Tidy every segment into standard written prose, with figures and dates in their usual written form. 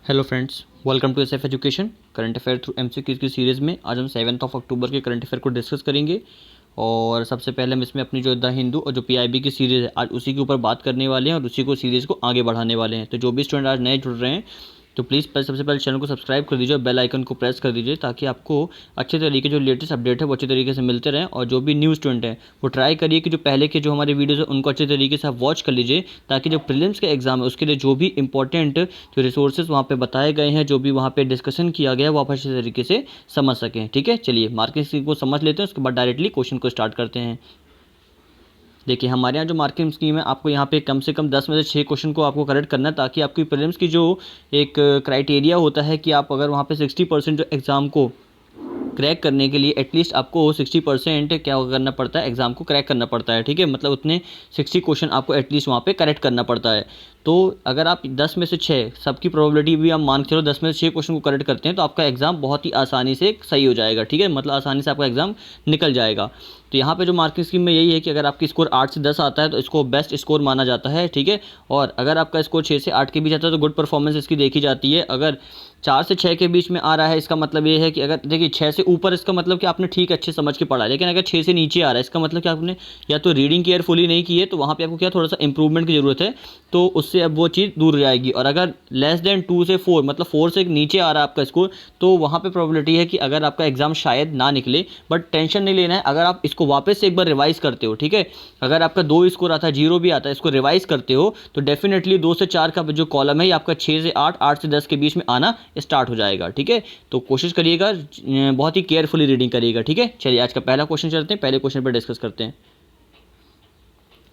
Hello friends, welcome to SF education current affair through MCQs की series में आज हम 7 अक्टूबर के करंट अफेयर को डिस्कस करेंगे। और सबसे पहले हम इसमें अपनी जो द हिंदू और जो पीआईबी की सीरीज़ है आज उसी के ऊपर बात करने वाले हैं और उसी को सीरीज़ को आगे बढ़ाने वाले हैं। तो जो भी स्टूडेंट आज नए जुड़ रहे हैं तो प्लीज़ सबसे पहले चैनल को सब्सक्राइब कर दीजिए और बेल आइकन को प्रेस कर दीजिए ताकि आपको अच्छे तरीके जो लेटेस्ट अपडेट है वो अच्छे तरीके से मिलते रहें। और जो भी न्यू स्टूडेंट हैं वो ट्राई करिए कि जो पहले के जो हमारे वीडियोज़ है उनको अच्छे तरीके से आप वॉच कर लीजिए ताकि जो प्रीलिम्स के एग्जाम है उसके लिए जो भी इंपॉर्टेंट जो रिसोर्सेज वहाँ पे बताए गए हैं, जो भी वहाँ पे डिस्कशन किया गया है वो आप अच्छे तरीके से समझ सकें। ठीक है, चलिए मार्किंग को समझ लेते हैं, उसके बाद डायरेक्टली क्वेश्चन को स्टार्ट करते हैं। देखिए हमारे यहाँ जो मार्किंग स्कीम है, आपको यहाँ पे कम से कम 10 में से 6 क्वेश्चन को आपको करेक्ट करना है ताकि आपकी प्रीलिम्स की जो एक क्राइटेरिया होता है कि आप अगर वहाँ पे 60% जो एग्ज़ाम को क्रैक करने के लिए एटलीस्ट आपको 60% क्या करना पड़ता है, एग्ज़ाम को क्रैक करना पड़ता है। ठीक है, मतलब उतने 60 क्वेश्चन आपको एटलीस्ट वहाँ पे करेक्ट करना पड़ता है। तो अगर आप 10 में से 6 सबकी प्रोबेबिलिटी भी आप मान के चलो 10 में से 6 क्वेश्चन को करेक्ट करते हैं तो आपका एग्ज़ाम बहुत ही आसानी से सही हो जाएगा। ठीक है, मतलब आसानी से आपका एग्ज़ाम निकल जाएगा। तो यहाँ पे जो मार्किंग स्कीम में यही है कि अगर आपकी स्कोर 8 से 10 आता है तो इसको बेस्ट स्कोर माना जाता है। ठीक है, और अगर आपका स्कोर 6 से 8 के बीच आता है तो गुड परफॉर्मेंस इसकी देखी जाती है। अगर 4 से 6 के बीच में आ रहा है इसका मतलब ये है कि अगर देखिए 6 से ऊपर इसका मतलब कि आपने ठीक अच्छे समझ के पढ़ा है, लेकिन अगर 6 से नीचे आ रहा है इसका मतलब कि आपने या तो रीडिंग केयरफुली नहीं की है, तो वहाँ पे आपको क्या थोड़ा सा इंप्रूवमेंट की ज़रूरत है, तो उससे अब वो चीज़ दूर जाएगी। और अगर लेस देन 2 से 4 मतलब 4 से नीचे आ रहा है आपका स्कोर, तो वहाँ पे प्रोबेबिलिटी है कि अगर आपका एग्जाम शायद ना निकले। बट टेंशन नहीं लेना है, अगर आप इसको वापस से एक बार रिवाइज करते हो, ठीक है, अगर आपका 2 स्कोर आता है, 0 भी आता है, इसको रिवाइज करते हो तो डेफिनेटली 2 से 4 का जो कॉलम है ये आपका 6 से 8, 8 से 10 के बीच में आना स्टार्ट हो जाएगा। ठीक है, तो कोशिश करिएगा, बहुत ही केयरफुली रीडिंग करिएगा। ठीक है, चलिए आज का पहला क्वेश्चन चलते हैं, पहले क्वेश्चन पर डिस्कस करते हैं।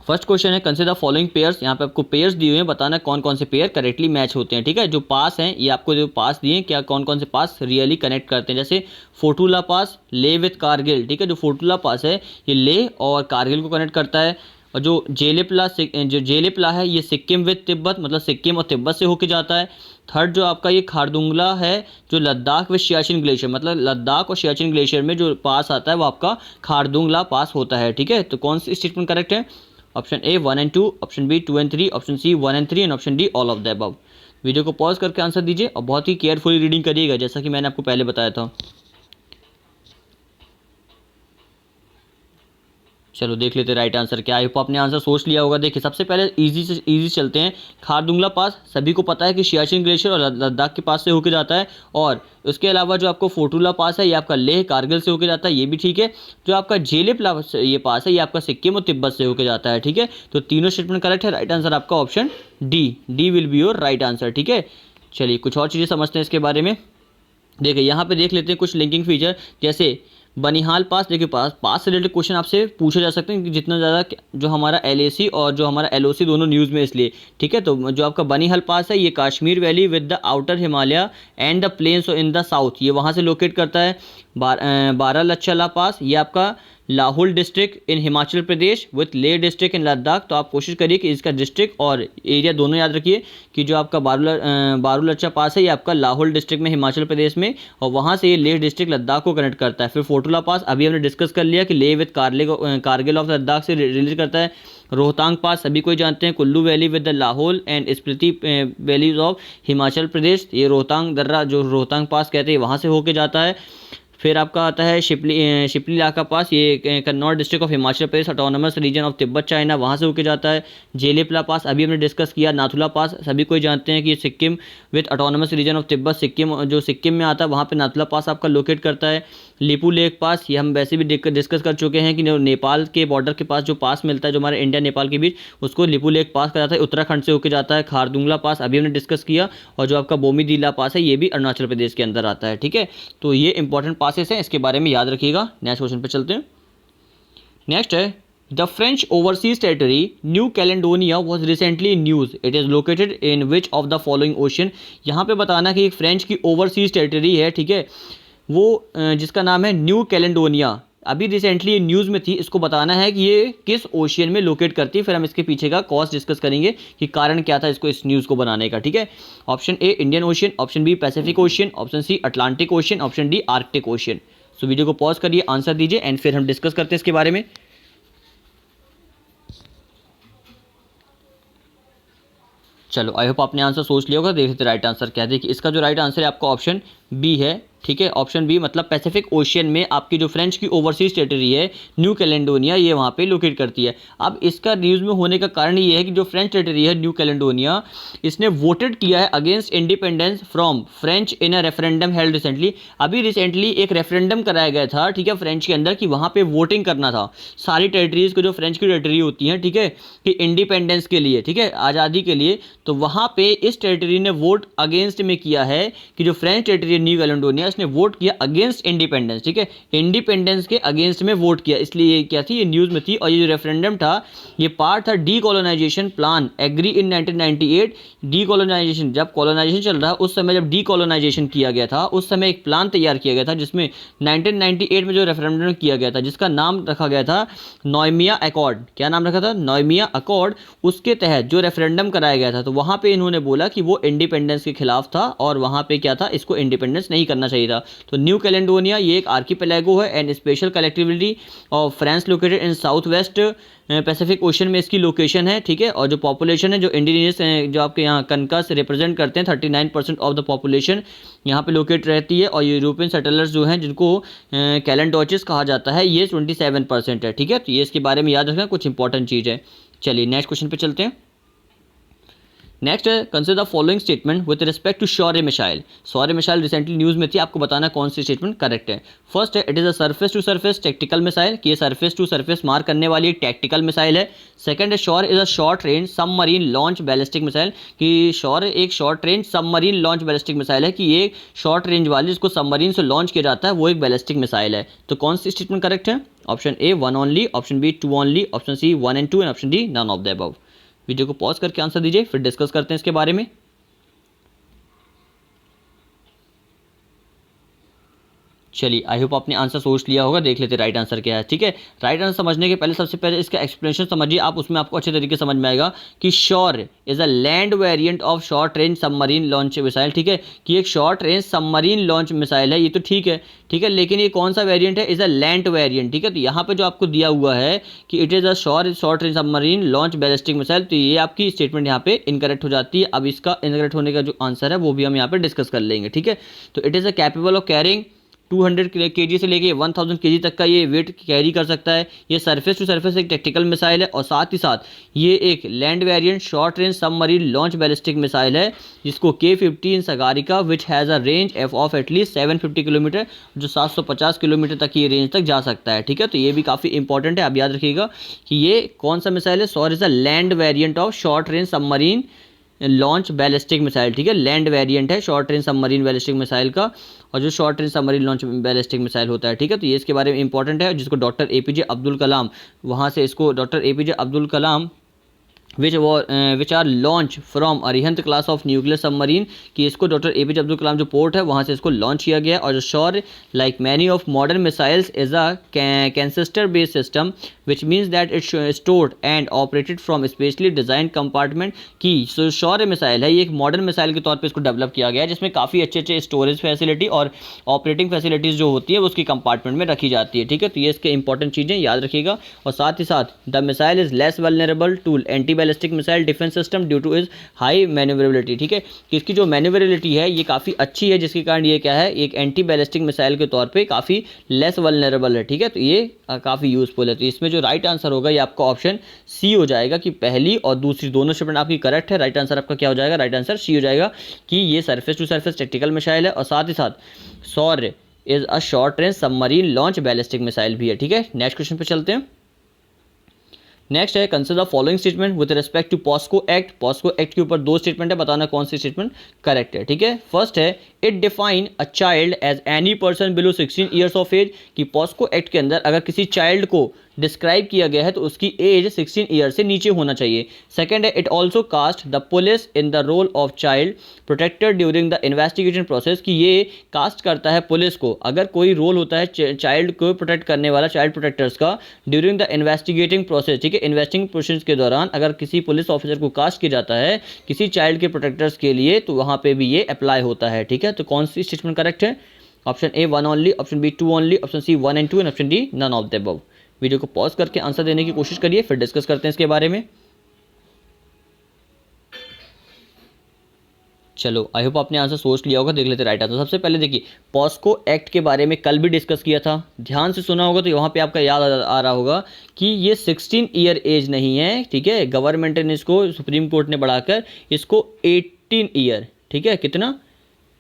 फर्स्ट क्वेश्चन है कंसिडर फॉलोइंग पेयर्स। यहाँ पे आपको पेयर्स दिए हुए हैं, बताना कौन कौन से पेयर करेक्टली मैच होते हैं। ठीक है, जो पास हैं ये आपको जो पास दिए हैं क्या कौन कौन से पास रियली कनेक्ट करते हैं, जैसे फोटुला पास ले विथ कारगिल। ठीक है, जो फोटुला पास है ये ले और कारगिल को कनेक्ट करता है। और जो जेलेपला है ये सिक्किम विथ तिब्बत, मतलब सिक्किम और तिब्बत से होके जाता है। थर्ड जो आपका ये खारदुंगला है जो लद्दाख विथ सियाचिन ग्लेशियर, मतलब लद्दाख और सियाचिन ग्लेशियर में जो पास आता है वो आपका खारदुंगला पास होता है। ठीक है, तो कौन सी स्टेटमेंट करेक्ट है? Option A 1 and 2, option B 2 and 3, option C 1 and 3 and option D all of the above. Video को पॉज करके आंसर दीजिए और बहुत ही केयरफुली रीडिंग करिएगा जैसा कि मैंने आपको पहले बताया था। चलो देख लेते राइट आंसर क्या है। आपने आंसर सोच लिया होगा। देखिए सबसे पहले इजी से इजी चलते हैं। खारदुंगला पास सभी को पता है कि सियाचिन ग्लेशियर और लद्दाख के पास से होकर जाता है। और उसके अलावा जो आपको फोटुला पास है ये आपका लेह कारगिल से होकर जाता है, ये भी ठीक है। जो आपका जेलेपला ये पास है ये आपका सिक्किम और तिब्बत से होकर जाता है। ठीक है, तो तीनों स्टेटमेंट करेक्ट है। राइट आंसर आपका option D will be your right answer. ठीक है, चलिए कुछ और चीज़ें समझते हैं इसके बारे में। देखिए यहाँ पे देख लेते हैं कुछ लिंकिंग फीचर, जैसे बनिहाल पास। देखिए पास से रिलेटेड क्वेश्चन आपसे पूछे जा सकते हैं कि जितना ज़्यादा जो हमारा एलएसी और जो हमारा एलओसी दोनों न्यूज़ में, इसलिए ठीक है। तो जो आपका बनिहाल पास है ये Kashmir valley with the outer Himalaya and the plains in the south, ये वहाँ से लोकेट करता है। बारालाचला पास ये आपका Lahaul district in Himachal Pradesh with Leh district in Ladakh. तो आप कोशिश करिए कि इसका डिस्ट्रिक्ट और एरिया दोनों याद रखिए कि जो आपका बारूलच्चा पास है ये आपका लाहौल डिस्ट्रिक्ट में हिमाचल प्रदेश में, और वहाँ से ये लेह डिस्ट्रिक्ट लद्दाख को कनेक्ट करता है। फिर फोटुला पास अभी हमने डिस्कस कर लिया कि लेह विद कारगिल ऑफ लद्दाख से रिलेट करता है। रोहतांग पास सभी कोई जानते हैं, Kullu valley with the Lahaul and Spiti valleys of Himachal Pradesh, ये रोहतांग दर्रा जो रोहतांग पास कहते हैं वहाँ से होके जाता है। फिर आपका आता है शिपली इलाका पास, ये Kinnaur district of Himachal Pradesh autonomous region of Tibet China, वहाँ से होके जाता है। जेलेपला पास अभी हमने डिस्कस किया। नाथुला पास सभी कोई जानते हैं कि Sikkim with autonomous region of Tibet, Sikkim जो सिक्किम में आता है वहाँ पे नाथुला पास आपका लोकेट करता है। लिपू लेक पास ये हम वैसे भी डिस्कस कर चुके हैं कि नेपाल के बॉर्डर के पास जो पास मिलता है जो हमारे इंडिया नेपाल के बीच, उसको लिपू लेक पास कहा जाता है, उत्तराखंड से होकर जाता है। खारदुंगला पास अभी हमने डिस्कस किया, और जो आपका बोमीदीला पास है ये भी अरुणाचल प्रदेश के अंदर आता है। ठीक है, तो ये इंपॉर्टेंट पासेस हैं, इसके बारे में याद रखिएगा। नेक्स्ट क्वेश्चन पे चलते हैं। नेक्स्ट है the French overseas territory new Caledonia was recently news, it is located in which of the following ocean. यहाँ पे बताना कि एक फ्रेंच की ओवरसीज टेरिटरी है, ठीक है, वो जिसका नाम है न्यू कैलेडोनिया, अभी रिसेंटली न्यूज़ में थी। इसको बताना है कि ये किस ओशियन में लोकेट करती है, फिर हम इसके पीछे का कॉज डिस्कस करेंगे कि कारण क्या था इसको इस न्यूज़ को बनाने का। ठीक है, option A Indian ocean, option B Pacific ocean, option C Atlantic ocean, option D Arctic ocean. So video को पॉज करिए, आंसर दीजिए एंड फिर हम डिस्कस करते हैं इसके बारे में। चलो आई होप आपने आंसर सोच लिया होगा। देख लेते राइट आंसर क्या है। देखिए इसका जो राइट आंसर है आपका ऑप्शन बी है, ठीक है। ऑप्शन बी मतलब पैसिफिक ओशियन में आपकी जो फ्रेंच की ओवरसीज टेरिटरी है न्यू कैलेडोनिया, ये वहाँ पे लोकेट करती है। अब इसका न्यूज़ में होने का कारण ये है कि जो फ्रेंच टेरिटरी है न्यू कैलेडोनिया, इसने वोटेड किया है against independence from French in a referendum held recently. अभी रिसेंटली एक रेफरेंडम कराया गया था, ठीक है, फ्रेंच के अंदर, कि वहाँ पे वोटिंग करना था सारी टेरिटरीज को जो फ्रेंच की टेरिटरी होती हैं, ठीक है, कि इंडिपेंडेंस के लिए, ठीक है, आज़ादी के लिए। तो वहाँ पे इस टेरिटरी ने वोट अगेंस्ट में किया है कि जो फ्रेंच टेरिटरी न्यू कैलेडोनिया, इसने वोट किया अगेंस्ट इंडिपेंडेंस, ठीक है, इंडिपेंडेंस के अगेंस्ट में वोट किया। इसलिए ये क्या थी, ये न्यूज़ में थी। और ये जो रेफरेंडम था ये पार्ट था decolonisation plan agree in 1998। Decolonisation, जब कोलोनाइजेशन चल रहा उस समय, जब डीकोलोनाइजेशन किया गया था उस समय एक प्लान तैयार किया गया था जिसमें 1998 में जो रेफरेंडम किया गया था, जिसका नाम रखा गया था नोएमिया अकॉर्ड। क्या नाम रखा था? नोएमिया अकॉर्ड। उसके तहत जो रेफरेंडम कराया गया था, तो वहाँ पे इन्होंने बोला कि वो इंडिपेंडेंस के खिलाफ था और वहाँ पे क्या था, इसको इंडिपेंडेंस नहीं करना चाहिए था। तो न्यू कैलेडोनिया ये एक आर्कीपेलागो है and special collectivity of France located in south west Pacific ocean में इसकी लोकेशन है, ठीक है। और जो पॉपुलेशन है, जो इंडिजिनियस जो आपके यहाँ कनकास रिप्रेजेंट करते हैं, 39% ऑफ द पॉपुलेशन यहाँ पे लोकेट रहती है। और यूरोपियन सेटलर्स जो हैं जिनको कैलेंडोचिस कहा जाता है, ये 27% है, ठीक है। तो ये इसके बारे में याद रखना, कुछ इंपॉर्टेंट चीज़ है। चलिए नेक्स्ट क्वेश्चन पे चलते हैं। नेक्स्ट है consider the following statement with respect to Shaurya missile. Shaurya missile recently news में थी, आपको बताना कौन सी स्टेटमेंट करेक्ट है। फर्स्ट है it is a surface to surface tactical missile, कि ये सरफेस टू सरफेस मार करने वाली एक टैक्टिकल मिसाइल है। सेकंड है Shaurya is a short range submarine launch ballistic missile, कि शौर्य एक short range submarine launch ballistic missile है, कि ये शॉर्ट रेंज वाली जिसको सबमरीन से लॉन्च किया जाता है वो एक बैलिस्टिक मिसाइल है। तो कौन सी स्टेटमेंट करेक्ट है? Option A 1 only, option B 2 only, option C 1 and 2 and option D none of the above. Video को पॉज करके आंसर दीजिए, फिर डिस्कस करते हैं इसके बारे में। चलिए आई होप आपने आंसर सोच लिया होगा। देख लेते राइट आंसर क्या है, ठीक है। राइट आंसर समझने के पहले सबसे पहले इसका एक्सप्लेनेशन समझिए आप, उसमें आपको अच्छे तरीके से समझ में आएगा कि Shaurya is a land variant of short range submarine launch missile, ठीक है, कि एक short range submarine launch missile है। ये तो ठीक है, ठीक है, लेकिन ये कौन सा वेरिएंट है? इज अ लैंड वेरिएंट, ठीक है। तो यहाँ पे जो आपको दिया हुआ है कि it is a short range submarine launch ballistic missile, तो ये आपकी स्टेटमेंट यहाँ पे इनकरेक्ट हो जाती है। अब इसका इनकरेक्ट होने का जो आंसर है वो भी हम यहाँ पे डिस्कस कर लेंगे, ठीक है। तो it is a capable of carrying 200 kg से लेके 1000 kg तक का ये वेट कैरी कर सकता है। ये सरफेस टू सरफेस एक टैक्टिकल मिसाइल है और साथ ही साथ ये एक land variant short range submarine launch ballistic missile है, जिसको K-15 Sagarika which has a range of at least 750 kilometre, जो 750 किलोमीटर तक ये रेंज तक जा सकता है, ठीक है। तो ये भी काफ़ी इंपॉर्टेंट है, आप याद रखिएगा कि ये कौन सा मिसाइल है। Sorry is a land variant of short range submarine launch ballistic missile, ठीक है। लैंड वेरिएंट है short range submarine ballistic missile का, और जो short range submarine launch ballistic missile होता है, ठीक है। तो ये इसके बारे में इंपॉर्टेंट है, जिसको डॉक्टर APJ अब्दुल कलाम, वहाँ से इसको doctor APJ Abdul Kalam which are launch from Arihant class of nuclear submarine, कि इसको डॉक्टर APJ अब्दुल कलाम जो पोर्ट है वहाँ से इसको लॉन्च किया गया है। और जो Shaurya like many of modern missiles is a canister based system which means that it's stored and operated from specially design compartment, की शौर्य मिसाइल है ये एक मॉडर्न मिसाइल के तौर पर इसको डेवलप किया गया है, जिसमें काफ़ी अच्छे स्टोरेज फैसिलिटी और ऑपरेटिंग फैसिलिटीज़ जो होती है वो उसकी कंपार्टमेंट में रखी जाती है, ठीक है। तो ये इसके इंपॉर्टेंट चीज़ें याद रखिएगा। और साथ ही साथ the missile is less vulnerable to anti ballistic missile defence system due to is high manoeuvrability, ठीक है, कि इसकी जो मैन्यूवरेबिलिटी है ये काफ़ी अच्छी है, जिसके कारण ये क्या है, एक एंटी बैलिस्टिक मिसाइल के तौर पे काफ़ी लेस वल्नरेबल है, ठीक है। तो ये काफ़ी यूजफुल है। तो इसमें जो राइट आंसर होगा ये आपका ऑप्शन सी हो जाएगा, कि पहली और दूसरी दोनों स्टेटमेंट आपकी करेक्ट है। राइट आंसर आपका क्या हो जाएगा? राइट आंसर सी हो जाएगा, कि ये surface to surface tactical missile है और साथ ही साथ Shaurya is a short range submarine launch ballistic missile भी है, ठीक है। नेक्स्ट क्वेश्चन पे चलते हैं। नेक्स्ट है consider following statement with respect to POCSO act. POCSO act के ऊपर दो स्टेटमेंट है, बताना कौन सी स्टेटमेंट करेक्ट है, ठीक है। फर्स्ट है it define a child as any person below 16 years of age, कि पॉस्को एक्ट के अंदर अगर किसी चाइल्ड को डिस्क्राइब किया गया है तो उसकी एज 16 ईयर से नीचे होना चाहिए। सेकंड है it also cast the police in the role of child protector during the investigation process, कि ये कास्ट करता है पुलिस को, अगर कोई रोल होता है चाइल्ड को प्रोटेक्ट करने वाला, चाइल्ड प्रोटेक्टर्स का, ड्यूरिंग द इन्वेस्टिगेटिंग प्रोसेस, ठीक है, इन्वेस्टिगेटिंग प्रोसेस के दौरान अगर किसी पुलिस ऑफिसर को कास्ट किया जाता है किसी चाइल्ड के प्रोटेक्टर्स के लिए, तो वहाँ पे भी ये अप्लाई होता है, ठीक है। तो कौन सी स्टेटमेंट करेक्ट है? Option A 1 only, option B 2 only, option C 1 and 2 and option D none of the above. Video को पॉज करके आंसर देने की कोशिश करिए, फिर डिस्कस करते हैं इसके बारे में। चलो आई होप आपने आंसर सोच लिया होगा। देख लेते राइट आंसर। सबसे पहले देखिए, पॉस्को एक्ट के बारे में कल भी डिस्कस किया था, ध्यान से सुना होगा तो वहाँ पे आपका याद आ रहा होगा कि ये 16 ईयर एज नहीं है, ठीक है। गवर्नमेंट ने इसको, सुप्रीम कोर्ट ने बढ़ाकर इसको 18 ईयर, ठीक है, कितना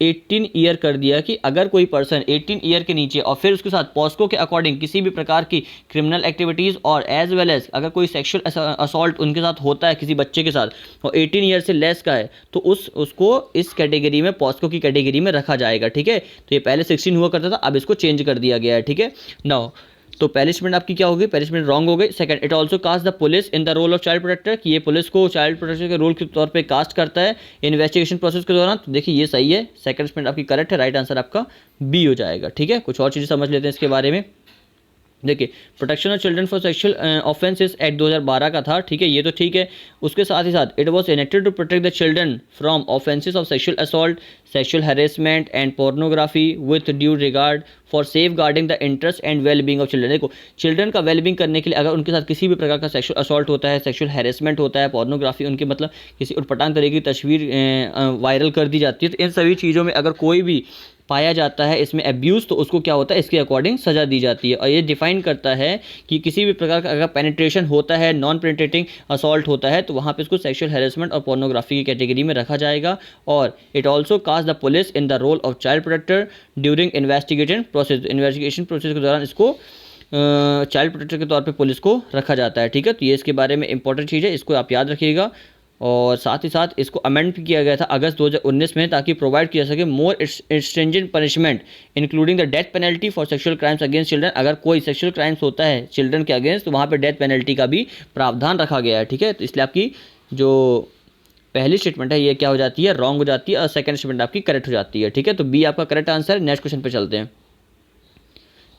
18 ईयर कर दिया कि अगर कोई पर्सन 18 ईयर के नीचे और फिर उसके साथ पॉस्को के अकॉर्डिंग किसी भी प्रकार की क्रिमिनल एक्टिविटीज़ और एज वेल एज अगर कोई सेक्सुअल असॉल्ट उनके साथ होता है किसी बच्चे के साथ और 18 ईयर से लेस का है तो उसको इस कैटेगरी में, पॉस्को की कैटेगरी में रखा जाएगा, ठीक है। तो ये पहले 16 हुआ करता था, अब इसको चेंज कर दिया गया है, ठीक है। नाउ तो पहली स्टेटमेंट आपकी क्या होगी? पहली स्टेटमेंट रॉन्ग हो गई। Second, it also cast the police in the role of child protector, कि ये पुलिस को चाइल्ड प्रोटेक्टर के रोल के तौर पे कास्ट करता है इन्वेस्टिगेशन प्रोसेस के दौरान। तो देखिए ये सही है, सेकंड स्टेटमेंट आपकी करेक्ट है, राइट आंसर आपका बी हो जाएगा, ठीक है। कुछ और चीज़ें समझ लेते हैं इसके बारे में। देखिए, protection of children for sexual offences act 2012 का था, ठीक है, ये तो ठीक है। उसके साथ ही साथ it was enacted to protect the children from offences of sexual assault, sexual harassment and pornography with due regard for safeguarding the interest and well being of children. देखो, चिल्ड्रन का वेल बींग करने के लिए अगर उनके साथ किसी भी प्रकार का सेक्सुअल असॉल्ट होता है, सेक्सुअल हैरेसमेंट होता है, पोर्नोग्राफी, उनके मतलब किसी उटपटांग तरीके की तस्वीर वायरल कर दी जाती है, तो इन सभी चीज़ों में अगर कोई भी पाया जाता है इसमें एब्यूज़, तो उसको क्या होता है, इसके अकॉर्डिंग सज़ा दी जाती है। और ये डिफाइन करता है कि किसी भी प्रकार का अगर पेनिट्रेशन होता है, नॉन पेनिट्रेटिंग असॉल्ट होता है, तो वहाँ पे इसको सेक्सुअल हैरेसमेंट और पोर्नोग्राफी की कैटेगरी में रखा जाएगा। और it also cast the police in the role of child protector during investigation process. Investigation process के दौरान इसको चाइल्ड प्रोटेक्टर के तौर पे पुलिस को रखा जाता है, ठीक है। तो ये इसके बारे में इंपॉर्टेंट चीज़ है, इसको आप याद रखिएगा। और साथ ही साथ इसको अमेंड भी किया गया था अगस्त 2019 में, ताकि प्रोवाइड किया सके more stringent punishment including the death penalty for sexual crimes against children. अगर कोई सेक्सुअल क्राइम्स होता है चिल्ड्रन के अगेंस्ट तो वहाँ पे डेथ पेनल्टी का भी प्रावधान रखा गया है, ठीक है। तो इसलिए आपकी जो पहली स्टेटमेंट है ये क्या हो जाती है, रॉन्ग हो जाती है, और सेकंड स्टेटमेंट आपकी करेक्ट हो जाती है, ठीक है। तो बी आपका करेक्ट आंसर। नेक्स्ट क्वेश्चन पे चलते हैं।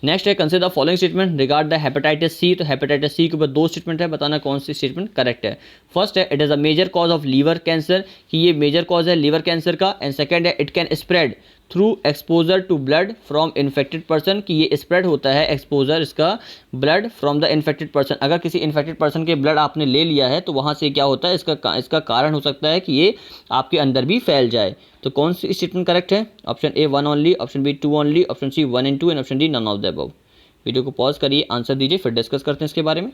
नेक्स्ट है, consider the following statement regard the hepatitis C. तो हेपेटाइटिस सी के ऊपर दो स्टेटमेंट है, बताना कौन सी स्टेटमेंट करेक्ट है। फर्स्ट है, it is a major cause of liver cancer, कि ये मेजर कॉज है लीवर कैंसर का। एंड सेकंड है, it can spread through exposure to blood from infected person, कि ये स्प्रेड होता है एक्सपोजर इसका blood from the infected person. अगर किसी इन्फेक्टेड पर्सन के ब्लड आपने ले लिया है तो वहाँ से क्या होता है, इसका कारण हो सकता है कि ये आपके अंदर भी फैल जाए। तो कौन सी स्टेटमेंट करेक्ट है? Option A 1 only, option B 2 only, option C 1 and 2 and option D none of the above. Video को पॉज करिए, आंसर दीजिए, फिर डिस्कस करते हैं इसके बारे में।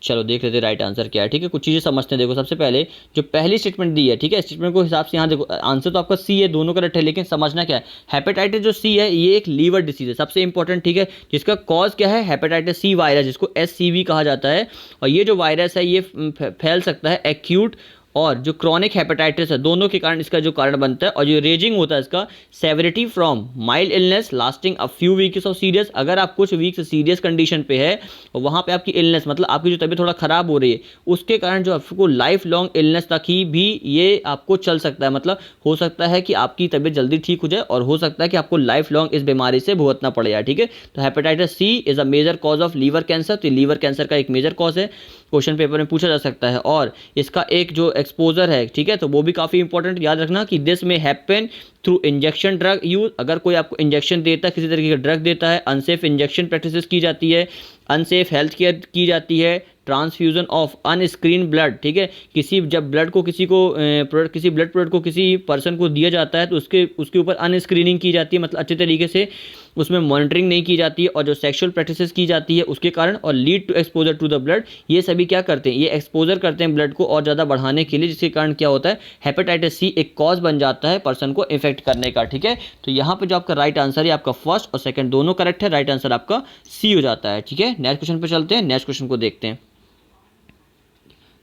चलो देख लेते हैं राइट आंसर क्या है, ठीक है। कुछ चीज़ें समझते हैं। देखो, सबसे पहले जो पहली स्टेटमेंट दी है, ठीक है, स्टेटमेंट को हिसाब से यहाँ देखो, आंसर तो आपका सी है, दोनों करेक्ट है, लेकिन समझना क्या है, हेपेटाइटिस जो सी है ये एक लीवर डिसीज है, सबसे इंपॉर्टेंट, ठीक है, जिसका कॉज क्या है, हेपेटाइटिस सी वायरस, जिसको SCV कहा जाता है। और ये जो वायरस है ये फैल सकता है एक्यूट और जो क्रॉनिक हेपेटाइटिस है, दोनों के कारण इसका जो कारण बनता है। और जो रेजिंग होता है इसका severity from mild illness lasting a few weeks of serious, अगर आप कुछ वीक्स सीरियस कंडीशन पे है और वहाँ पे आपकी इलनेस मतलब आपकी जो तबीयत थोड़ा ख़राब हो रही है, उसके कारण जो आपको लाइफ लॉन्ग इलनेस तक ही भी ये आपको चल सकता है। मतलब हो सकता है कि आपकी तबीयत जल्दी ठीक हो जाए और हो सकता है कि आपको लाइफ लॉन्ग इस बीमारी से भुगतना पड़ेगा, ठीक है। तो hepatitis C is a major cause of liver cancer, तो लीवर कैंसर का एक मेजर कॉज है, क्वेश्चन पेपर में पूछा जा सकता है। और इसका एक जो एक्सपोजर है, ठीक है, तो वो भी काफ़ी इंपॉर्टेंट, याद रखना कि दिस में happen through injection drug use, अगर कोई आपको इंजेक्शन देता है, किसी तरीके का ड्रग देता है, अनसेफ इंजेक्शन प्रैक्टिसेस की जाती है, अनसेफ हेल्थ केयर की जाती है, ट्रांसफ्यूजन ऑफ अनस्क्रीन ब्लड, ठीक है, किसी जब ब्लड को किसी ब्लड प्रोडक्ट को किसी पर्सन को दिया जाता है तो उसके ऊपर अनस्क्रीनिंग की जाती है, मतलब अच्छे तरीके से उसमें मॉनिटरिंग नहीं की जाती है, और जो सेक्सुअल प्रैक्टिसेस की जाती है उसके कारण, और lead to exposure to the blood, ये सभी क्या करते हैं, ये एक्सपोजर करते हैं ब्लड को और ज़्यादा बढ़ाने के लिए, जिसके कारण क्या होता है, हेपेटाइटिस सी एक कॉज बन जाता है पर्सन को इफेक्ट करने का, ठीक है। तो यहाँ पे जो आपका राइट आंसर है, आपका फर्स्ट और सेकंड दोनों करेक्ट है, राइट आंसर आपका सी हो जाता है, ठीक है। नेक्स्ट क्वेश्चन पे चलते हैं, नेक्स्ट क्वेश्चन को देखते हैं।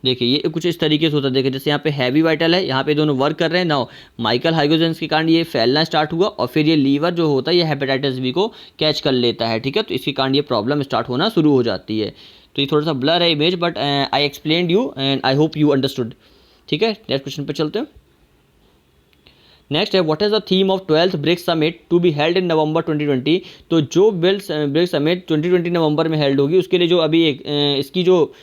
देखिए ये कुछ इस तरीके से होता है, देखिए जैसे यहाँ पे हैवी वाइटल है, यहाँ पे दोनों वर्क कर रहे हैं। नाउ माइकल हाइड्रोजन्स के कारण ये फैलना स्टार्ट हुआ और फिर ये लीवर जो होता है ये हेपेटाइटिस बी को कैच कर लेता है, ठीक है। तो इसके कारण ये प्रॉब्लम स्टार्ट होना शुरू हो जाती है। तो ये थोड़ा सा ब्लर है image, but I explained you and I hope you understood, ठीक है। नेक्स्ट क्वेश्चन पे चलते हैं। नेक्स्ट है, what is the theme of 12th BRICS summit to be held in November 2020। तो जो ब्रिक्स समिट 2020 नवंबर में हेल्ड होगी, उसके लिए जो अभी एक इसकी जो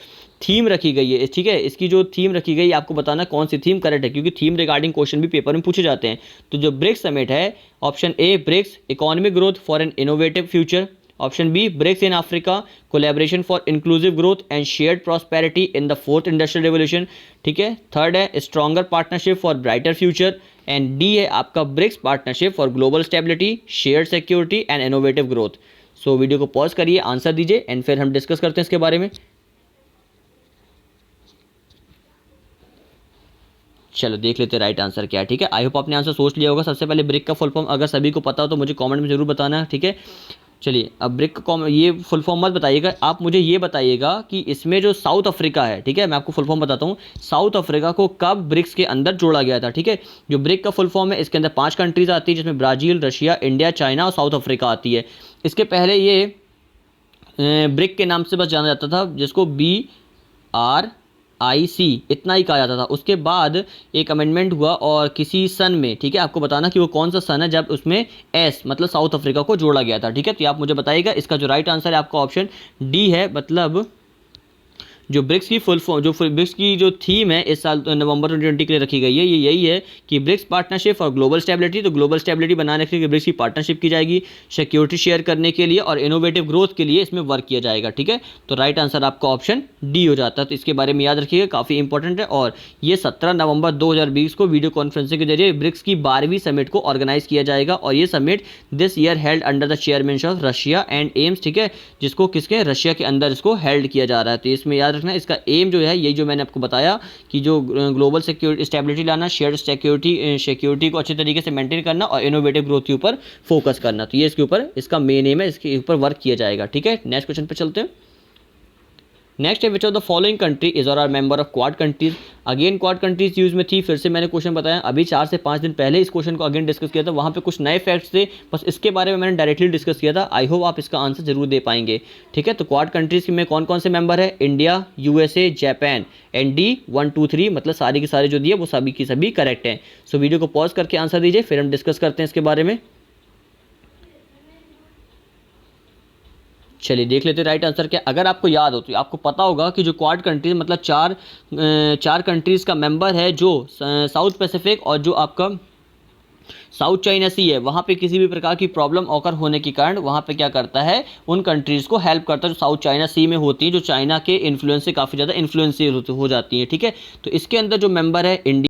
थीम रखी गई है, ठीक है, इसकी जो थीम रखी गई है आपको बताना कौन सी थीम करेक्ट है, क्योंकि थीम रिगार्डिंग क्वेश्चन भी पेपर में पूछे जाते हैं। तो जो ब्रिक्स समिट है, option A BRICS economic growth for an innovative future, option B BRICS in Africa, collaboration for inclusive growth and shared prosperity in the fourth industrial revolution, ठीक है। थर्ड है stronger partnership for brighter future, and D है आपका BRICS partnership for global stability, shared security and innovative growth. So video को pause करिए, answer दीजिए and फिर हम डिस्कस करते हैं इसके बारे में। चलो देख लेते हैं राइट आंसर क्या है, ठीक है। आई होप आपने आंसर सोच लिया होगा। सबसे पहले ब्रिक का फुल फॉर्म अगर सभी को पता हो तो मुझे कमेंट में जरूर बताना है, ठीक है। चलिए अब ब्रिक का ये फुल फॉर्म मत बताइएगा, आप मुझे ये बताइएगा कि इसमें जो साउथ अफ्रीका है, ठीक है, मैं आपको फुल फॉर्म बताता हूँ। साउथ अफ्रीका को कब ब्रिक्स के अंदर जोड़ा गया था, ठीक है। जो ब्रिक का फुल फॉर्म है इसके अंदर 5 कंट्रीज आती है, जिसमें ब्राज़ील, रशिया, इंडिया, चाइना और साउथ अफ्रीका आती है। इसके पहले ये ब्रिक के नाम से बस जाना जाता था, जिसको BRIC इतना ही कहा जाता था। उसके बाद एक अमेंडमेंट हुआ और किसी सन में, ठीक है, आपको बताना कि वो कौन सा सन है जब उसमें एस मतलब साउथ अफ्रीका को जोड़ा गया था, ठीक है। तो आप मुझे बताइएगा। इसका जो राइट आंसर है आपका ऑप्शन डी है। मतलब जो ब्रिक्स की फुल फॉर्म, जो ब्रिक्स की जो थीम है इस साल नवंबर 2020 के लिए रखी गई है, ये यही है कि ब्रिक्स पार्टनरशिप और ग्लोबल स्टेबिलिटी। तो ग्लोबल स्टेबिलिटी बनाने के लिए ब्रिक्स की पार्टनरशिप की जाएगी, सिक्योरिटी शेयर करने के लिए और इनोवेटिव ग्रोथ के लिए इसमें वर्क किया जाएगा, ठीक है। तो राइट आंसर आपका ऑप्शन डी हो जाता है। तो इसके बारे में याद रखिएगा, काफ़ी इंपॉर्टेंट है। और ये 17 नवंबर 2020 को वीडियो कॉन्फ्रेंसिंग के जरिए ब्रिक्स की 12वीं समिट को ऑर्गेनाइज किया जाएगा। और ये summit this year held under the chairmanship of Russia and AIIMS, ठीक है, जिसको किसके रशिया के अंदर इसको हेल्ड किया जा रहा है। तो इसमें याद रखना इसका एम जो है, यही जो मैंने आपको बताया कि जो ग्लोबल सिक्योरिटी स्टेबिलिटी लाना, शेयर्ड सिक्योरिटी को अच्छे तरीके से मेंटेन करना और इनोवेटिव ग्रोथ के ऊपर फोकस करना। तो ये इसके ऊपर इसका मेन एम है, इसके ऊपर वर्क किया जाएगा, ठीक है। नेक्स्ट क्वेश्चन पे चलते हैं। नेक्स्ट है which of the following country is or are member of quad countries. Again quad countries यूज में थी, फिर से मैंने क्वेश्चन बताया। अभी 4 से 5 दिन पहले इस क्वेश्चन को अगेन डिस्कस किया था, वहाँ पे कुछ नए फैक्ट्स थे, बस इसके बारे में मैंने डायरेक्टली डिस्कस किया था। आई होप आप इसका आंसर जरूर दे पाएंगे, ठीक है। तो क्वाड कंट्रीज में कौन कौन से मेंबर है? India, USA, Japan and D 1 2 3 मतलब सारी की सारी जो दिए वो सभी की सभी करेक्ट हैं। सो वीडियो को पॉज करके आंसर दीजिए, फिर हम डिस्कस करते हैं इसके बारे में। चलिए देख लेते हैं राइट आंसर क्या। अगर आपको याद हो तो आपको पता होगा कि जो क्वाड कंट्रीज मतलब चार कंट्रीज़ का मेंबर है, जो साउथ पैसिफिक और जो आपका साउथ चाइना सी है, वहाँ पे किसी भी प्रकार की प्रॉब्लम ऑकर होने के कारण वहाँ पे क्या करता है, उन कंट्रीज़ को हेल्प करता है जो साउथ चाइना सी में होती है, जो चाइना के इन्फ्लुएंस से काफ़ी ज़्यादा इन्फ्लुएंस हो जाती है, ठीक है। तो इसके अंदर जो मेंबर है इंडिया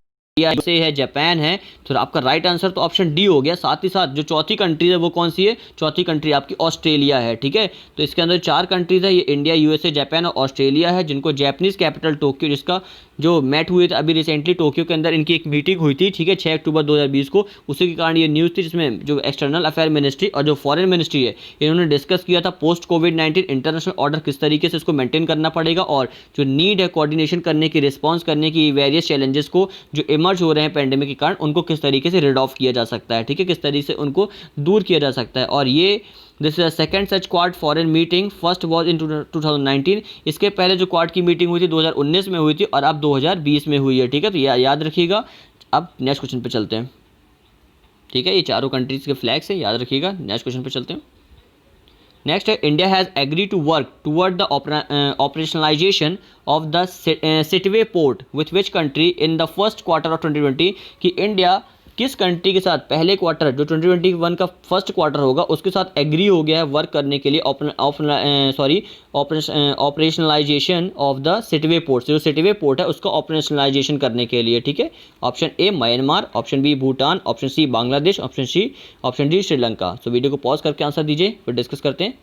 से है, जापान है। तो आपका राइट आंसर तो ऑप्शन डी हो गया। साथ ही साथ जो चौथी कंट्री है वो कौन सी है? चौथी कंट्री आपकी ऑस्ट्रेलिया है, ठीक है। तो इसके अंदर 4 कंट्रीज है, ये इंडिया, USA, जापान और ऑस्ट्रेलिया है, जिनको जैपनीज कैपिटल टोक्यो, जिसका जो मेट हुए थे अभी रिसेंटली टोक्यो के अंदर, इनकी एक मीटिंग हुई थी, ठीक है, 6 अक्टूबर 2020 को। उसी के कारण ये न्यूज़ थी, जिसमें जो एक्सटर्नल अफेयर मिनिस्ट्री और जो फॉरेन मिनिस्ट्री है, इन्होंने डिस्कस किया था पोस्ट कोविड-19 इंटरनेशनल ऑर्डर किस तरीके से इसको मेंटेन करना पड़ेगा, और जो नीड है कोऑर्डिनेशन करने की, रिस्पॉन्स करने की, वेरियस चैलेंजेस को जो इमर्ज हो रहे हैं पैंडेमिक के कारण, उनको किस तरीके से रिड ऑफ किया जा सकता है, ठीक है, किस तरीके से उनको दूर किया जा सकता है। और ये this is second such quad foreign meeting, first was in 2019। इसके पहले जो क्वाड की मीटिंग हुई थी 2019 में हुई थी और अब 2020 में हुई है, ठीक है। तो याद रखिएगा। अब नेक्स्ट क्वेश्चन पे चलते हैं, ठीक है। ये चारों कंट्रीज के फ्लैग्स हैं, याद रखिएगा। नेक्स्ट क्वेश्चन पे चलते हैं। नेक्स्ट है India has agree to work toward the operationalisation of the Sittwe port with which country in the first quarter of 2020। कि इंडिया किस कंट्री के साथ पहले क्वार्टर जो 2021 का फर्स्ट क्वार्टर होगा उसके साथ एग्री हो गया है वर्क करने के लिए operationalisation of the Sittwe port, जो सिटवे पोर्ट है उसका ऑपरेशनलाइजेशन करने के लिए, ठीक है। Option A Myanmar, option B Bhutan, option C Bangladesh, option D Sri Lanka. तो वीडियो को पॉज करके आंसर दीजिए, फिर डिस्कस करते हैं।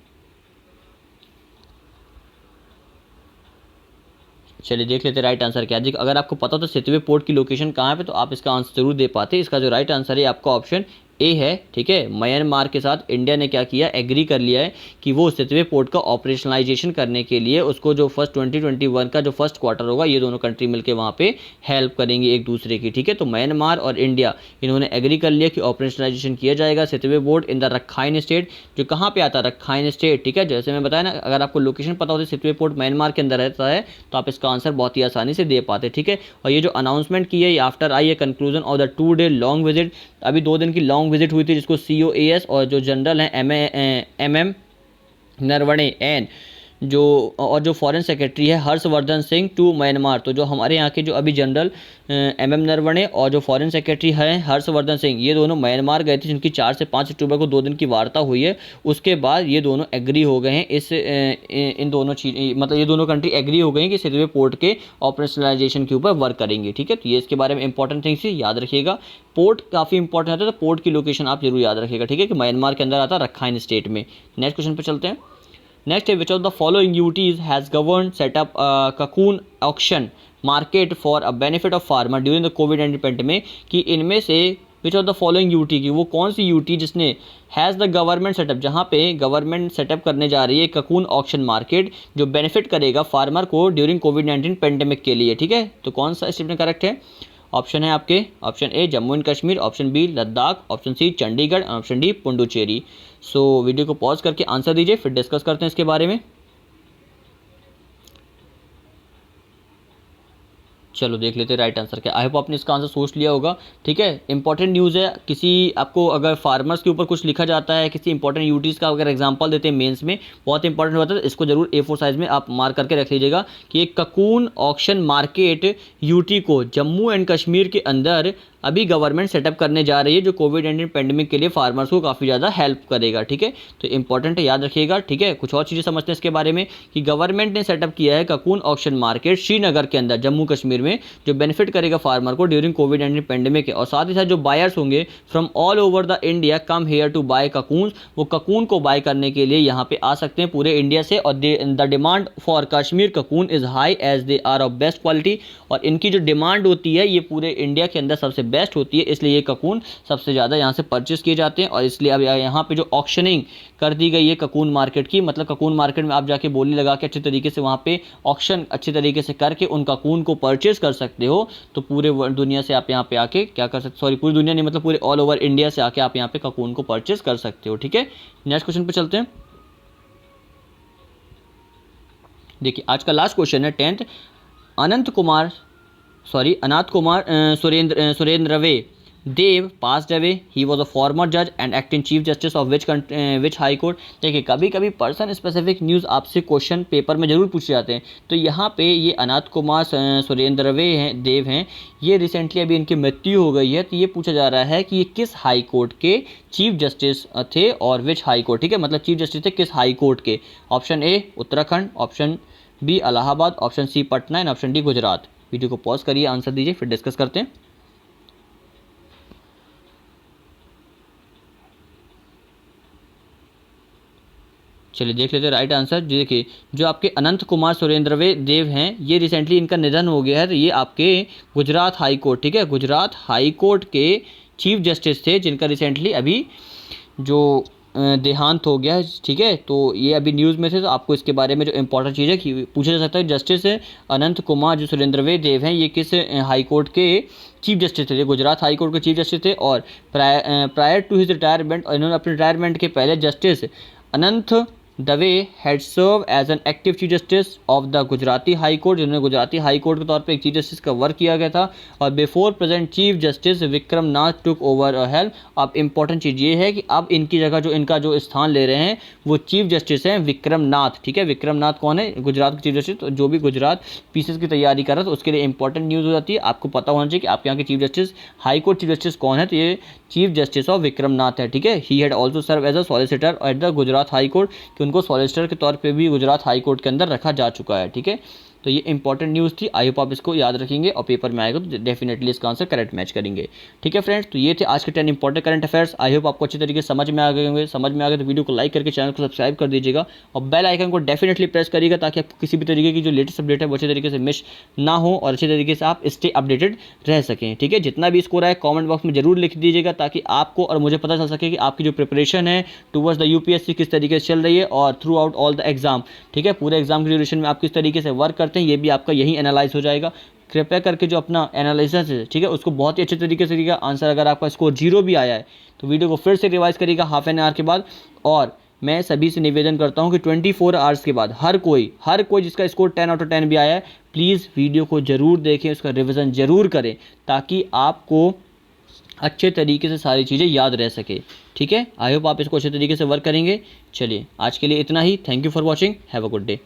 चलिए देख लेते हैं राइट आंसर क्या है। अगर आपको पता हो तो सितवे पोर्ट की लोकेशन कहाँ पे, तो आप इसका आंसर जरूर दे पाते। इसका जो राइट आंसर है आपका ऑप्शन ए है, ठीक है। म्यांमार के साथ इंडिया ने क्या किया, एग्री कर लिया है कि वो सितवे पोर्ट का ऑपरेशनलाइजेशन करने के लिए उसको जो फर्स्ट 2021 का जो फर्स्ट क्वार्टर होगा, ये दोनों कंट्री मिलकर वहाँ पे हेल्प करेंगे एक दूसरे की, ठीक है। तो म्यांमार और इंडिया इन्होंने एग्री कर लिया कि ऑपरेशनलाइजेशन किया जाएगा Sittwe port in the Rakhine state, जो कहाँ पे आता है, रखाइन स्टेट, ठीक है। जैसे मैं बताया ना, अगर आपको लोकेशन पता होती सितवे पोर्ट म्यांमार के अंदर रहता है तो आप इसका आंसर बहुत ही आसानी से दे पाते, ठीक है। और ये जो अनाउंसमेंट की है, after I a conclusion of the 2 day long visit, अभी 2 दिन की लॉन्ग विजिट हुई थी, जिसको COAS और जो जनरल हैं MM नरवणे एंड जो और जो फॉरेन सेक्रेटरी है हर्षवर्धन सिंह टू म्यांमार। तो जो हमारे यहाँ के जो अभी जनरल MM नरवणे और जो फॉरेन सेक्रेटरी हैं हर्षवर्धन सिंह, ये दोनों म्यांमार गए थे, जिनकी 4 से 5 अक्टूबर को 2 दिन की वार्ता हुई है। उसके बाद ये दोनों एग्री हो गए हैं इन दोनों चीज, मतलब ये दोनों कंट्री एग्री हो गए हैं कि सिलवे पोर्ट के ऑपरेशनलाइजेशन के ऊपर वर्क करेंगे। ठीक है, तो ये इसके बारे में इंपॉर्टेंट थिंग्स याद रखिएगा। पोर्ट काफ़ी इंपॉर्टेंट होता है, तो पोर्ट की लोकेशन आप जरूर याद रखिएगा। ठीक है, कि म्यांमार के अंदर आता है रखाइन स्टेट में। नेक्स्ट क्वेश्चन पे चलते हैं। नेक्स्ट है which of the following UTs has govern setup cocoon auction market for a benefit of farmer during the covid pandemic, कि इनमें से विच ऑफ द फॉलोइंग यूटी की वो कौन सी यूटी जिसने हैज़ द गवर्नमेंट सेटअप, जहाँ पे गवर्नमेंट सेटअप करने जा रही है ककून ऑक्शन मार्केट जो बेनिफिट करेगा फार्मर को ड्यूरिंग कोविड-19 पेंडेमिक के लिए। ठीक है, तो कौन सा स्टेटमेंट करेक्ट है? ऑप्शन है आपके, option A Jammu and Kashmir, option B Ladakh, option C Chandigarh, option D Puducherry. So video को पॉज करके आंसर दीजिए, फिर डिस्कस करते हैं इसके बारे में। चलो देख लेते हैं राइट आंसर क्या। आई होप आपने इसका आंसर सोच लिया होगा। ठीक है, इंपॉर्टेंट न्यूज़ है। किसी आपको अगर फार्मर्स के ऊपर कुछ लिखा जाता है, किसी इंपॉर्टेंट यूटीज़ का अगर एग्जांपल देते हैं मेंस में, बहुत इंपॉर्टेंट होता है, तो इसको जरूर A4 साइज में आप मार्क करके रख लीजिएगा कि एक ककून ऑक्शन मार्केट यूटी को जम्मू एंड कश्मीर के अंदर अभी गवर्नमेंट सेटअप करने जा रही है, जो कोविड-19 पेंडेमिक के लिए फार्मर्स को काफ़ी ज़्यादा हेल्प करेगा। ठीक है, तो इंपॉर्टेंट है, याद रखिएगा। ठीक है, कुछ और चीज़ें समझते हैं इसके बारे में कि गवर्नमेंट ने सेटअप किया है ककून ऑक्शन मार्केट श्रीनगर के अंदर जम्मू कश्मीर में, जो बेनिफिट करेगा फार्मर को ड्यूरिंग कोविड-19 पेंडेमिक है। और साथ ही साथ जो बायर्स होंगे from all over the India come here to buy cocoon, वो ककून को बाय करने के लिए यहाँ पे आ सकते हैं पूरे इंडिया से। और the demand for Kashmir cocoon is high as they are of best quality, और इनकी जो डिमांड होती है ये पूरे इंडिया के अंदर सबसे बेस्ट होती है, इसलिए ये ककून सबसे ज़्यादा यहाँ से परचेस किए जाते हैं। और इसलिए अब यहाँ पे जो ऑक्शनिंग कर दी गई है ककून मार्केट की, मतलब ककून मार्केट में आप जाके बोली लगा के अच्छे तरीके से वहाँ पे ऑक्शन अच्छे तरीके से करके उन ककून को परचेस कर सकते हो। तो पूरे दुनिया से आप यहाँ पे आके क्या कर सकते, सॉरी पूरी दुनिया नहीं, मतलब पूरे ऑल ओवर इंडिया से आके आप यहाँ पे ककून को परचेस कर सकते हो। ठीक है, नेक्स्ट क्वेश्चन पे चलते हैं। देखिए आज का लास्ट क्वेश्चन है 10th। अनाथ कुमार सुरेंद्र वे देव passed away. He was a former judge and acting chief justice of which high court। देखिए कभी कभी पर्सन स्पेसिफिक न्यूज़ आपसे क्वेश्चन पेपर में जरूर पूछे जाते हैं। तो यहाँ पे ये अनाथ कुमार सुरेंद्र देव हैं, ये रिसेंटली अभी इनकी मृत्यु हो गई है। तो ये पूछा जा रहा है कि ये किस हाई कोर्ट के चीफ जस्टिस थे और विच हाई कोर्ट। ठीक है, मतलब चीफ जस्टिस थे किस हाई कोर्ट के। Option A Uttarakhand, option B Allahabad, option C Patna and option D Gujarat. Video को पॉज करिए, आंसर दीजिए, फिर डिस्कस करते हैं। चलिए देख लेते हैं राइट आंसर। देखिए जो आपके अनंत कुमार सुरेंद्र देव हैं, ये रिसेंटली इनका निधन हो गया है। तो ये आपके गुजरात हाई कोर्ट, ठीक है, गुजरात हाई कोर्ट के चीफ जस्टिस थे, जिनका रिसेंटली अभी जो देहांत हो गया है। ठीक है, तो ये अभी न्यूज़ में थे, तो आपको इसके बारे में जो इंपॉर्टेंट चीज़ है कि पूछा जा सकता है जस्टिस अनंत कुमार जो सुरेंद्र देव हैं, ये किस हाई कोर्ट के चीफ जस्टिस थे, गुजरात हाई कोर्ट के चीफ जस्टिस थे। और प्रायर टू हिज रिटायरमेंट, इन्होंने अपने रिटायरमेंट के पहले justice Anant Dave had serve as an active chief justice of the Gujarati high court, जिन्होंने गुजराती हाई कोर्ट के तौर पे एक चीफ जस्टिस का वर्क किया गया था। और before present chief justice Vikram Nath took over help. अब इंपॉर्टेंट चीज़ ये है कि अब इनकी जगह जो इनका जो स्थान ले रहे हैं वो चीफ जस्टिस हैं विक्रम नाथ। ठीक है, विक्रम नाथ कौन है? गुजरात के चीफ जस्टिस। तो जो भी गुजरात पीसीएस की तैयारी कर रहा है तो उसके लिए इंपॉर्टेंट न्यूज़ हो जाती है, आपको पता होना चाहिए कि आपके यहाँ के chief justice high court chief justice कौन है। तो ये chief justice of Vikram Nath है। ठीक है, he had also serve as a solicitor at the Gujarat high court, कि उनको सॉलिसिटर के तौर पे भी गुजरात हाई कोर्ट के अंदर रखा जा चुका है। ठीक है, तो ये इंपॉर्टेंट न्यूज़ थी। आई होप आप इसको याद रखेंगे और पेपर में आएगा तो डेफिनेटली इसका आंसर करेक्ट मैच करेंगे। ठीक है फ्रेंड्स, तो ये थे आज के 10 important current affairs. I hope आपको अच्छी तरीके से समझ में आ गए होंगे। समझ में आ गए तो वीडियो को लाइक करके चैनल को सब्सक्राइब कर दीजिएगा और बेल आइकन को डेफिनेटली प्रेस करिएगा, ताकि आपको किसी भी तरीके की जो लेटेस्ट अपडेट है वो अच्छे तरीके से मिस ना हो और अच्छे तरीके से आप स्टे अपडेटेड रह सकें। ठीक है, जितना भी स्कोर है कॉमेंट बॉक्स में जरूर लिख दीजिएगा, ताकि आपको और मुझे पता चल सके कि आपकी जो प्रिपरेशन है टुवर्ड्स द यूपीएससी किस तरीके से चल रही है और through out all the exam. ठीक है, पूरे एग्जाम के ड्यूरेशन में आप किस तरीके से वर्क करते हैं, ये भी आपका यही एनालाइज हो जाएगा। कृपया करके जो अपना एनालिसिस है, ठीक है, उसको बहुत ही अच्छे तरीके से करिएगा। आंसर अगर आपका स्कोर 0 भी आया है तो वीडियो को फिर से रिवाइज करिएगा हाफ एन आवर के बाद। और मैं सभी से निवेदन करता हूं कि 24 आवर्स के बाद हर कोई जिसका स्कोर 10 आउट ऑफ 10 भी आया है, प्लीज़ वीडियो को ज़रूर देखें, उसका रिविज़न ज़रूर करें, ताकि आपको अच्छे तरीके से सारी चीज़ें याद रह सके। ठीक है, आई होप आप इसको अच्छे तरीके से वर्क करेंगे। चलिए आज के लिए इतना ही। Thank you for watching, have a good day.